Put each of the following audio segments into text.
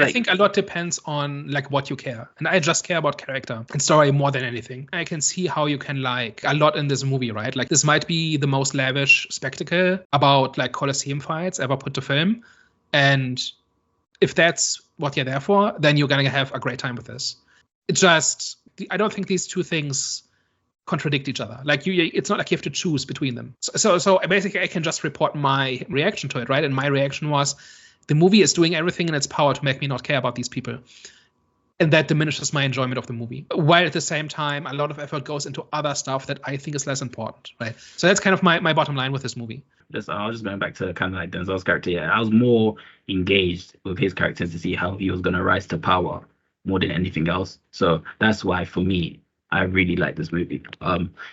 I think a lot depends on like what you care. And I just care about character and story more than anything. I can see how you can like a lot in this movie, right? Like this might be the most lavish spectacle about like Colosseum fights ever put to film. And if that's what you're there for, then you're going to have a great time with this. It just, I don't think these two things contradict each other. Like it's not like you have to choose between them. So basically I can just report my reaction to it, right? And my reaction was the movie is doing everything in its power to make me not care about these people. And that diminishes my enjoyment of the movie. While at the same time, a lot of effort goes into other stuff that I think is less important, right? So that's kind of my bottom line with this movie. I was just going back to kind of like Denzel's character. Yeah, I was more engaged with his character to see how he was going to rise to power more than anything else. So that's why, for me, I really like this movie.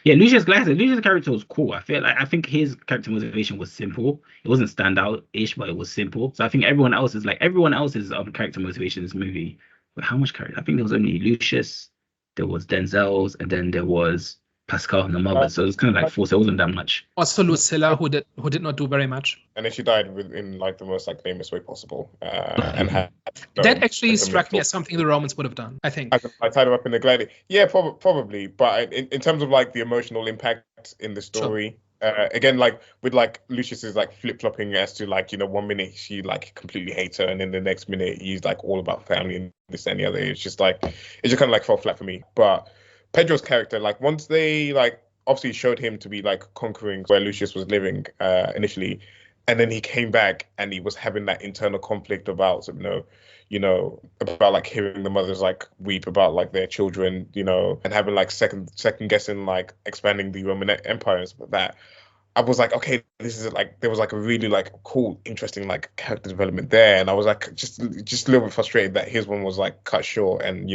Lucius character was cool. I think his character motivation was simple. It wasn't standout-ish, but it was simple. So I think everyone else's character motivation in this movie. But how much character? I think there was only Lucius, there was Denzel's, and then there was Pascal and the mother. So it was kind of like four. So it wasn't that much. Also Lucilla, who did not do very much. And then she died in like the most like famous way possible. That actually struck me as something the Romans would have done, I think. I tied her up in the Gladiator. Yeah, probably. But in terms of like the emotional impact in the story, sure. Again, like with like Lucius's like flip-flopping as to like, 1 minute she like completely hates her and then the next minute he's like all about family and this and the other. It just kind of like fell flat for me. But Pedro's character, like once they like obviously showed him to be like conquering where Lucius was living initially, and then he came back and he was having that internal conflict about about like hearing the mothers like weep about like their children, and having like second guessing like expanding the Roman Empire and stuff like that. I was like, okay, this is like, there was like a really like cool, interesting like character development there, and I was like just a little bit frustrated that his one was like cut short, and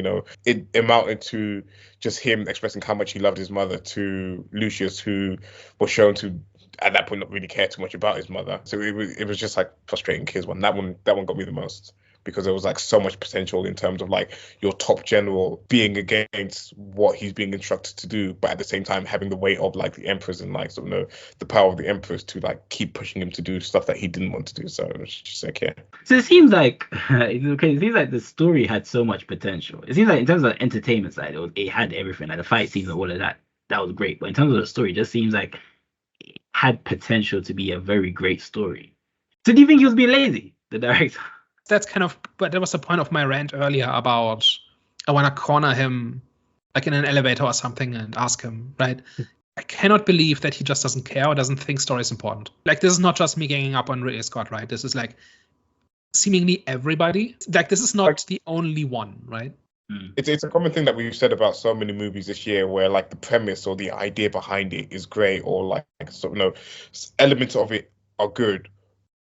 it amounted to just him expressing how much he loved his mother to Lucius, who was shown to at that point not really care too much about his mother. So it was just like frustrating. His one, that one got me the most, because there was like so much potential in terms of like your top general being against what he's being instructed to do, but at the same time having the weight of like the emperors and like the power of the emperors to like keep pushing him to do stuff that he didn't want to do. So it was just like, yeah. So it seems like it seems like the story had so much potential. It seems like in terms of the entertainment side, it had everything, like the fight scenes and all of that. That was great. But in terms of the story, it just seems like it had potential to be a very great story. So do you think he was being lazy, the director? But that was the point of my rant earlier about I want to corner him like in an elevator or something and ask him, right? I cannot believe that he just doesn't care or doesn't think story is important. Like, this is not just me ganging up on Ridley Scott, right? This is like seemingly everybody. Like, this is not the only one, right? It's a common thing that we've said about so many movies this year, where like the premise or the idea behind it is great, or like elements of it are good,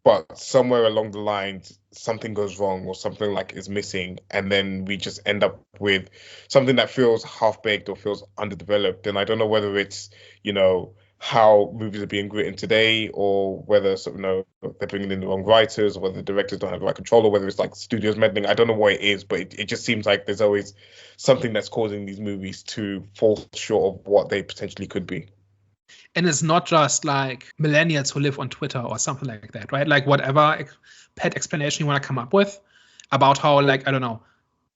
but somewhere along the lines something goes wrong or something like is missing, and then we just end up with something that feels half-baked or feels underdeveloped. And I don't know whether it's how movies are being written today, or whether they're bringing in the wrong writers, or whether the directors don't have the right control, or whether it's like studios meddling. I don't know what it is, but it just seems like there's always something that's causing these movies to fall short of what they potentially could be. And it's not just like millennials who live on Twitter or something like that, right? Like whatever pet explanation you want to come up with about how, like, I don't know,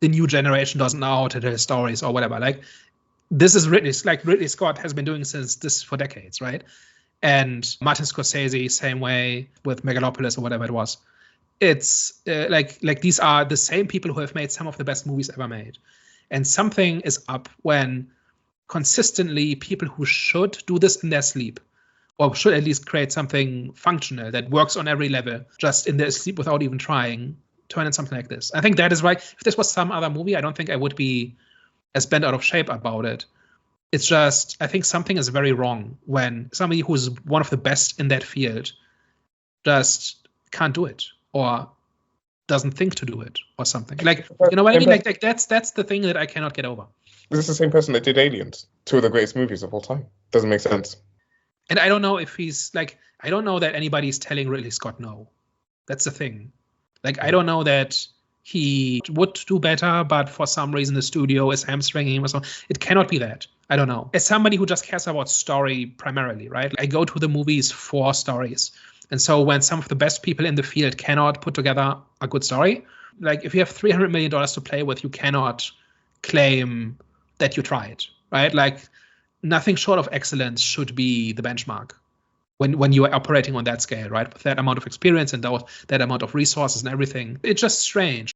the new generation doesn't know how to tell stories or whatever. Like, this is Ridley Scott has been doing this for decades, right? And Martin Scorsese, same way with Megalopolis or whatever it was. It's like these are the same people who have made some of the best movies ever made. And something is up when consistently people who should do this in their sleep, or should at least create something functional that works on every level, just in their sleep without even trying, turn in something like this. I think that is right. If this was some other movie, I don't think I would be as bent out of shape about it. It's just, I think something is very wrong when somebody who's one of the best in that field just can't do it, or doesn't think to do it, or something. Like, you know what I mean? Like that's the thing that I cannot get over. This is the same person that did Aliens, two of the greatest movies of all time. Doesn't make sense. And I don't know if he's like, I don't know that anybody's telling Ridley Scott no. That's the thing. Like, I don't know that he would do better, but for some reason the studio is hamstringing him or something. It cannot be that. I don't know. As somebody who just cares about story primarily, right? I go to the movies for stories. And so when some of the best people in the field cannot put together a good story, like if you have $300 million to play with, you cannot claim that you tried, right? Like nothing short of excellence should be the benchmark when you are operating on that scale, right? With that amount of experience and that amount of resources and everything. It's just strange.